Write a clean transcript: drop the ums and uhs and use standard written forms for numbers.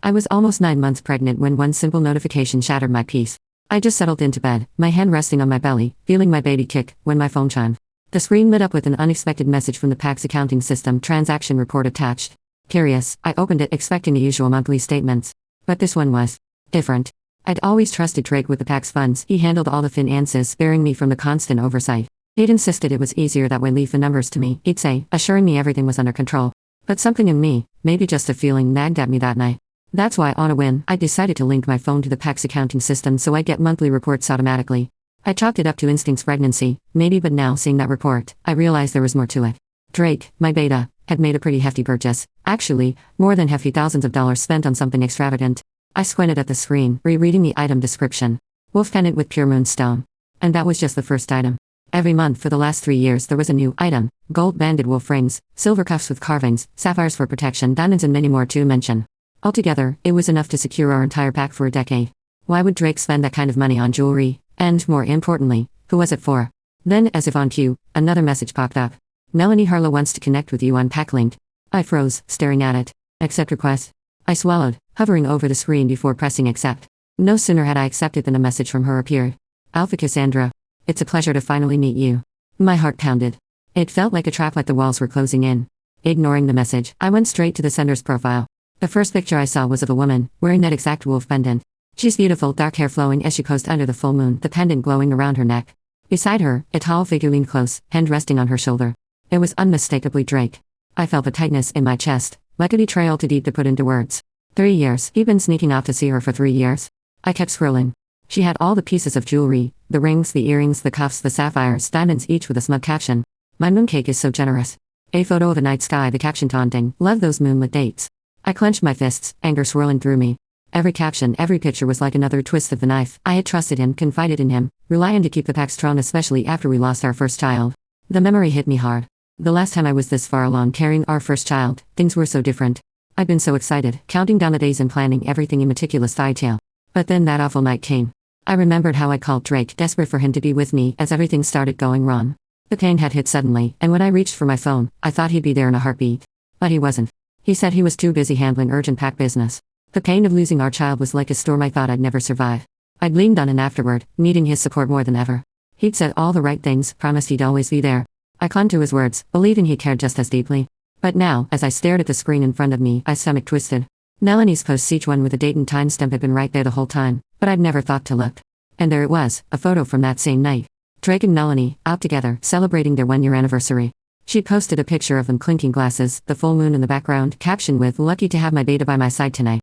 I was almost 9 months pregnant when one simple notification shattered my peace. I just settled into bed, my hand resting on my belly, feeling my baby kick, when my phone chimed. The screen lit up with an unexpected message from the PAX accounting system, transaction report attached. Curious, I opened it expecting the usual monthly statements. But this one was different. I'd always trusted Drake with the PAX funds. He handled all the finances, sparing me from the constant oversight. He'd insisted it was easier that way. Leave the numbers to me, he'd say, assuring me everything was under control. But something in me, maybe just a feeling, nagged at me that night. That's why, on a whim, I decided to link my phone to the PAX accounting system so I'd get monthly reports automatically. I chalked it up to instincts, pregnancy, maybe, but now seeing that report, I realized there was more to it. Drake, my beta, had made a pretty hefty purchase. Actually, more than hefty, thousands of dollars spent on something extravagant. I squinted at the screen, rereading the item description. Wolf pendant with pure moonstone. And that was just the first item. Every month for the last 3 years there was a new item. Gold banded wolf rings, silver cuffs with carvings, sapphires for protection, diamonds, and many more to mention. Altogether, it was enough to secure our entire pack for a decade. Why would Drake spend that kind of money on jewelry? And, more importantly, who was it for? Then, as if on cue, another message popped up. Melanie Harlow wants to connect with you on PAC Link. I froze, staring at it. Accept request. I swallowed, hovering over the screen before pressing accept. No sooner had I accepted than a message from her appeared. Alpha Cassandra. It's a pleasure to finally meet you. My heart pounded. It felt like a trap, like the walls were closing in. Ignoring the message, I went straight to the sender's profile. The first picture I saw was of a woman, wearing that exact wolf pendant. She's beautiful, dark hair flowing as she posed under the full moon, the pendant glowing around her neck. Beside her, a tall figure leaned close, hand resting on her shoulder. It was unmistakably Drake. I felt a tightness in my chest, like a betrayal too deep to put into words. 3 years, he'd been sneaking off to see her for 3 years. I kept scrolling. She had all the pieces of jewelry, the rings, the earrings, the cuffs, the sapphires, diamonds, each with a smug caption. My mooncake is so generous. A photo of a night sky, the caption taunting, love those moonlit dates. I clenched my fists, anger swirling through me. Every caption, every picture was like another twist of the knife. I had trusted him, confided in him, relying to keep the PAX throne, especially after we lost our first child. The memory hit me hard. The last time I was this far along carrying our first child, things were so different. I'd been so excited, counting down the days and planning everything in meticulous detail. But then that awful night came. I remembered how I called Drake, desperate for him to be with me as everything started going wrong. The pain had hit suddenly, and when I reached for my phone, I thought he'd be there in a heartbeat. But he wasn't. He said he was too busy handling urgent PAC business. The pain of losing our child was like a storm I thought I'd never survive. I'd leaned on him afterward, needing his support more than ever. He'd said all the right things, promised he'd always be there. I clung to his words, believing he cared just as deeply. But now, as I stared at the screen in front of me, my stomach twisted. Melanie's post, each one with a date and timestamp, had been right there the whole time, but I'd never thought to look. And there it was, a photo from that same night. Drake and Melanie, out together, celebrating their 1-year anniversary. She'd posted a picture of them clinking glasses, the full moon in the background, captioned with, lucky to have my beta by my side tonight.